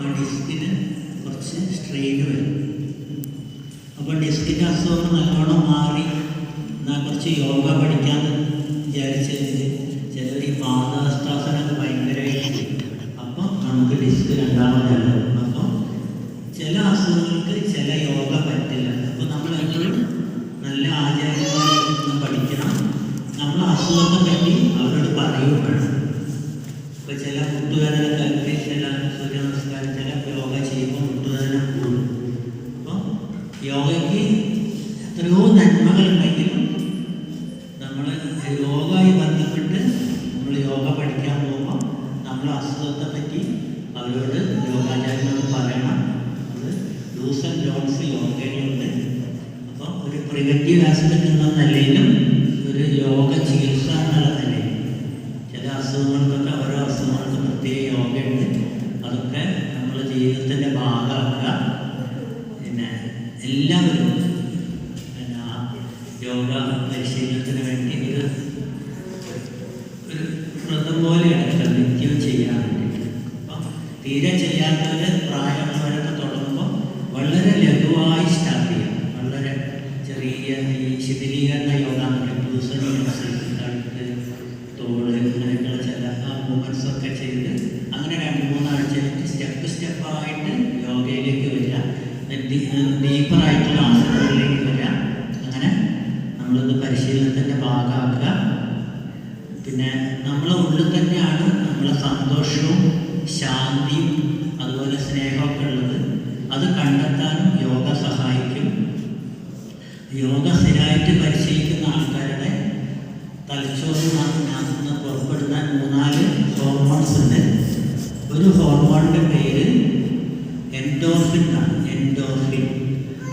അപ്പോൾ ഡിസ്കിന് കുറച്ച് സ്ട്രെയിൻ വരും. അപ്പോൾ ഡിസ്കിൻ്റെ അസുഖം നല്ലോണം മാറി എന്നാൽ കുറച്ച് യോഗ പഠിക്കാമെന്ന് വിചാരിച്ചതിൽ ചിലർ ഈ പാദഹസ്താസനമൊക്കെ ഭയങ്കരമായിട്ട് അപ്പോൾ നമുക്ക് ഡിസ്ക് രണ്ടാമതല്ല. അപ്പോൾ ചില അസുഖങ്ങൾക്ക് ചില യോഗ പറ്റില്ല. അപ്പോൾ നമ്മൾ എപ്പോഴും നല്ല ആചാര്യന്മാരെ പഠിക്കണം. നമ്മൾ അസുഖത്തെ പറ്റി അവരോട് പറയുകയും വേണം. ഇപ്പോൾ ചില മുട്ടുവേദനക്കാർക്ക് ചില സൂര്യ നമസ്കാരം ചില യോഗ ചെയ്യുമ്പോൾ മുട്ടുവേദന കൂടും. അപ്പോൾ യോഗയ്ക്ക് എത്രയോ നന്മകളുണ്ടെങ്കിലും നമ്മൾ യോഗയുമായി ബന്ധപ്പെട്ട് നമ്മൾ യോഗ പഠിക്കാൻ പോകുമ്പോൾ നമ്മൾ അസുഖത്തെ പറ്റി അവരോട് യോഗാചാര്യനോട് പറയണം. അത് ഡൂസ് ആൻഡ് ഡോൺസ് യോഗയിലുണ്ട്. അപ്പോൾ ഒരു പ്രിവെൻറ്റീവ് ആസ്പെക്റ്റ് എന്ന നിലയിലും ഒരു യോഗ ചികിത്സ എന്നുള്ള നിലയിൽ ചില അസുഖങ്ങൾക്കൊക്കെ ഓരോ അസുഖങ്ങൾക്ക് പ്രത്യേക യോഗയുണ്ട്. അതൊക്കെ നമ്മുടെ ജീവിതത്തിൻ്റെ ഭാഗമാക്കുക. പിന്നെ എല്ലാവരും പിന്നെ യോഗ പരിശീലനത്തിന് വേണ്ടി ഒരു വ്രതം പോലെയാണ് നിത്യം ചെയ്യാൻ വേണ്ടിയിട്ട്. അപ്പം തീരെ ചെയ്യാത്തവർ പ്രായമുള്ളവരൊക്കെ തുടങ്ങുമ്പോൾ വളരെ ലഘുവായി സ്റ്റാർട്ട് ചെയ്യാം. വളരെ ചെറിയ ഈ ശിഥിലീകരണ യോഗ കഴുത്ത് തോള് അങ്ങനെയൊക്കെയുള്ള ചില മൂവ്മെൻറ്റ്സൊക്കെ ചെയ്ത് അങ്ങനെ 2-3 ആഴ്ചയായിട്ട് സ്റ്റെപ്പായിട്ട് യോഗയിലേക്ക് വരിക. ഡീപ്പറായിട്ടുള്ള ആസനങ്ങളിലേക്ക് വരിക. അങ്ങനെ നമ്മളിത് പരിശീലനത്തിൻ്റെ ഭാഗമാക്കുക. പിന്നെ നമ്മളെ ഉള്ളിൽ തന്നെയാണ് നമ്മളെ സന്തോഷവും ശാന്തിയും അതുപോലെ സ്നേഹമൊക്കെ ഉള്ളത്. അത് കണ്ടെത്താനും യോഗ സഹായിക്കും. യോഗ സ്ഥിരമായിട്ട് പരിശീലിക്കുന്ന ആൾക്കാരുടെ തലച്ചോറിൽ നിന്ന് പുറപ്പെടുന്ന 3-4 ഹോർമോൺസ് ഉണ്ട്. ഒരു ഹോർമോണിൻ്റെ പേര് എൻഡോർഫിൻ ആണ്. എൻഡോർഫിൻ.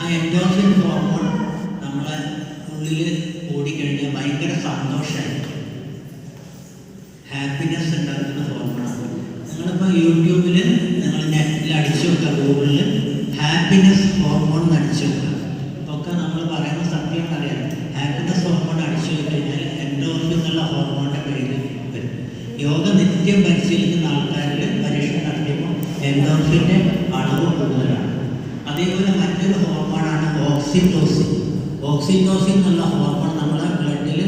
ആ എൻഡോർഫിൻ ഹോർമോൺ നമ്മളെ ഉള്ളിൽ ഓടിക്കഴിഞ്ഞാൽ ഭയങ്കര സന്തോഷമായിരിക്കും. ഹാപ്പിനെസ് ഉണ്ടാക്കുന്ന ഹോർമോണാണ്. നിങ്ങളിപ്പോൾ യൂട്യൂബിൽ നിങ്ങൾ നെറ്റിൽ അടിച്ചു വെക്കുക, ഗൂഗിളിൽ ഹാപ്പിനെസ് ഹോർമോൺ എന്ന് അടിച്ചു വെക്കുക. ഒക്കെ നമ്മൾ പറയുന്ന സത്യം അറിയാം. ഹാപ്പിനെസ് ഹോർമോൺ അടിച്ചു കഴിഞ്ഞാൽ എൻഡോർഫിൻ എന്നുള്ള ഹോർമോണിൻ്റെ പേര് വരും. യോഗ നിത്യം പരിശീലിക്കുന്ന ആൾക്കാരിൽ പരീക്ഷണം നടത്തിയപ്പോൾ എൻഡോർഫിൻ്റെ അളവ് കൂടുതലാണ്. അതേപോലെ മറ്റൊരു ഹോർമോണാണ് ഓക്സിറ്റോസിൻ. ഓക്സിറ്റോസിൻ എന്നുള്ള ഹോർമോൺ നമ്മളെ ബ്ലഡിൽ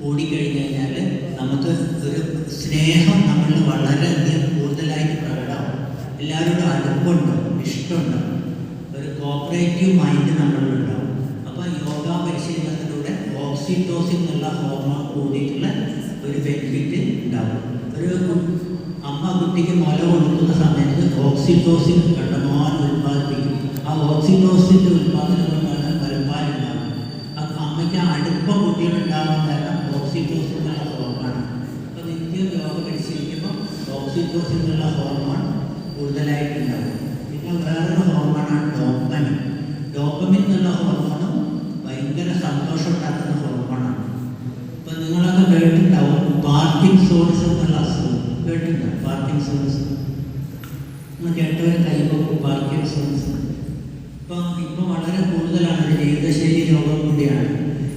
കൂടിക്കഴിഞ്ഞ് കഴിഞ്ഞാൽ നമുക്ക് ഒരു സ്നേഹം നമ്മളിൽ വളരെയധികം കൂടുതലായിട്ട് പ്രകടമാവും. എല്ലാവരോടും അടുപ്പുണ്ടാവും, ഇഷ്ടമുണ്ടാവും, ഒരു കോപ്പറേറ്റീവ് മൈൻഡ് നമ്മളിലുണ്ടാവും. അപ്പോൾ യോഗ പരിശീലനത്തിലൂടെ ഓക്സിറ്റോസിൻ എന്നുള്ള ഹോർമോൺ കൂടിയിട്ടുള്ള ഒരു ബെനിഫിറ്റ് ഉണ്ടാവും. ഒരു അമ്മ കുട്ടിക്ക് മുല കൊടുക്കുന്ന സമയത്ത് ഓക്സിറ്റോസിൻ കണ്ടമാനം ഉൽപ്പാദിപ്പിക്കും. ആ ഓക്സിറ്റോസിൻ്റെ ഉൽപ്പാദനം കൊണ്ടാണ് മുലപ്പാലുണ്ടാവുന്നത്. അപ്പം അമ്മയ്ക്ക് അടുപ്പം കുട്ടികളുണ്ടാവാൻ കാരണം ഓക്സിറ്റോസിൻ എന്നുള്ള ഹോർമോണാണ്. അപ്പോൾ നിത്യം യോഗ പരിശീലിക്കുമ്പോൾ ഓക്സിറ്റോസിൻ എന്നുള്ള ഹോർമോൺ കൂടുതലായിട്ടുണ്ടാവും. പിന്നെ വേറൊരു ഹോർമോണാണ് ഡോപ്പമിൻ. ഡോപ്പമിൻ എന്നുള്ള ഹോർമോണും ഭയങ്കര സന്തോഷം ഉണ്ടാക്കുന്ന ഹോർമോണാണ്. ഇപ്പം നിങ്ങളൊക്കെ കേട്ടിട്ടുണ്ടാവും പാർക്കിൻസോൺസ് എന്നുള്ള അസുഖം കേട്ടിട്ടുണ്ടാവും. പാർക്കിൻസോൺസ് നിങ്ങൾ കേട്ടവരെ കൈവക്കും. പാർക്കിൻസോൺസ് ഇപ്പം വളരെ കൂടുതലാണ്. ഒരു ജീവിതശൈലി രോഗം കൂടിയാണ്.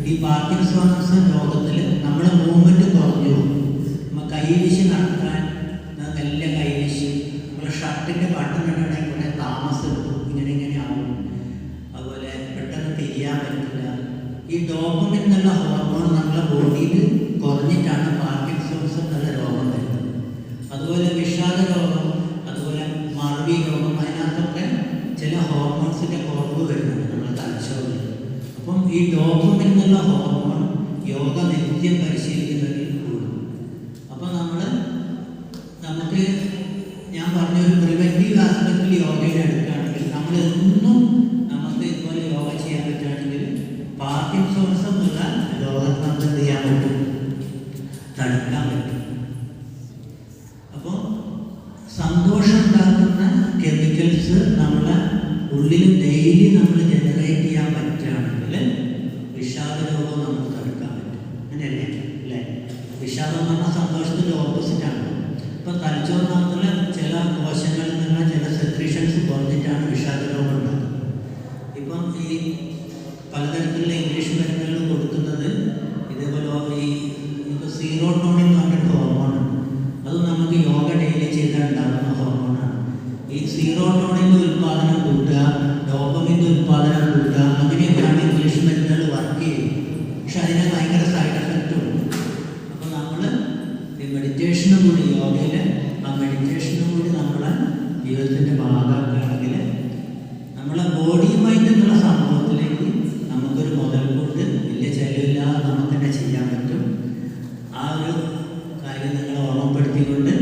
ഈ പാർക്കിൻസോൺസ് രോഗത്തിൽ നമ്മുടെ മൂവ്മെൻറ്റ് കുറഞ്ഞു പോകും. നമ്മൾ കൈവീശി നടക്കാൻ നല്ല കൈവീശി നമ്മുടെ ഷർട്ടിൻ്റെ ബട്ടൺ ഇടണമെങ്കിൽ കുറേ താമസം എടുക്കും. ഇങ്ങനെ ആവും. അതുപോലെ പെട്ടെന്ന് തിരിയാൻ പറ്റില്ല. ഈ ഡോപ്പമിൻ എന്നുള്ള ഹോർമോൺ നമ്മുടെ ബോഡിയിൽ കുറഞ്ഞിട്ടാണ് പാർക്കിൻസോൺസ് എന്നുള്ള രോഗം വരുന്നത്. അതുപോലെ വിഷാദ രോഗം, അതുപോലെ മറവി രോഗം, അതിനകത്തൊക്കെ ചില ഹോർമോൺസിൻ്റെ കുറവ് വരുന്നുണ്ട് നമ്മുടെ തലച്ചോറിൽ. അപ്പം ഈ ഡോപ്പമിൻ എന്നുള്ള ഹോർമോൺ യോഗ നിത്യം പരിശീലിക്കുന്നതിൽ കൂടും. അപ്പോൾ നമുക്ക് ഞാൻ പറഞ്ഞൊരു പ്രിവെൻറ്റീവ് ആസ്പെക്റ്റിൽ യോഗയിൽ എടുക്കുകയാണെങ്കിൽ നമ്മളെന്നും നമുക്ക് ഇതുപോലെ യോഗ ചെയ്യാൻ പറ്റുകയാണെങ്കിൽ പാർക്കിൻസോൺസ് എന്നുള്ള രോഗം നമുക്ക് എന്ത് ചെയ്യാൻ പറ്റും? തടുക്കാൻ പറ്റും. അപ്പോൾ സന്തോഷം ഉണ്ടാക്കുന്ന കെമിക്കൽസ് നമ്മളെ ഉള്ളിൽ ഡെയിലി നമ്മൾ ജനറേറ്റ് ചെയ്യാൻ പറ്റുകയാണെങ്കിൽ വിഷാദ രോഗം നമുക്ക് തടുക്കാൻ പറ്റും. അങ്ങനെയല്ലേ അല്ലേ? വിഷാദം എന്ന് പറഞ്ഞാൽ സന്തോഷത്തിൻ്റെ ഓപ്പോസിറ്റാണ്. ഇപ്പോൾ തലച്ചോറിനകത്തുള്ള ചില കോശങ്ങളിൽ നിന്നുള്ള ചില സെക്രീഷൻസ് കുറഞ്ഞിട്ടാണ് വിഷാദ രോഗം ഉണ്ടാകുന്നത്. ഇപ്പം ഈ പലതരത്തിലുള്ള ഇംഗ്ലീഷ് മരുന്നുകൾ കൊടുക്കുന്നത് ഇതേപോലെ ഇപ്പോൾ സീറോട്ടോണിൻ എന്ന് പറഞ്ഞൊരു ഹോർമോണാണ്. അത് നമുക്ക് യോഗ ഡെയിലി ചെയ്താൽ ഉണ്ടാകുന്ന ഹോർമോണാണ്. ഈ സീറോട്ടോണിൻ്റെ ഉൽപ്പാദനം കൂട്ടുക, ഡോപ്പമിൻ്റെ ഉൽപ്പാദനം കൂട്ടുക, അങ്ങനെയൊക്കെയാണ് ഇംഗ്ലീഷ് മരുന്നുകൾ വർക്ക് ചെയ്യും. പക്ഷെ അതിന് ഭയങ്കര സൈഡ് എഫക്റ്റും ഉണ്ട്. അപ്പോൾ നമ്മൾ ഈ മെഡിറ്റേഷനും കൂടി, യോഗയിൽ ആ മെഡിറ്റേഷനും കൂടി നമ്മളെ ജീവിതത്തിൻ്റെ ഭാഗമാക്കുകയാണെങ്കിൽ നമ്മളെ ബോഡി മൈൻഡ് എന്നുള്ള സംഭവത്തിലേക്ക് നമുക്കൊരു മുതൽക്കൂട്ട് വലിയ ചെലവില്ലാതെ നമുക്ക് തന്നെ ചെയ്യാൻ പറ്റും. ആ ഒരു കാര്യം നിങ്ങളെ ഓർമ്മപ്പെടുത്തിക്കൊണ്ട്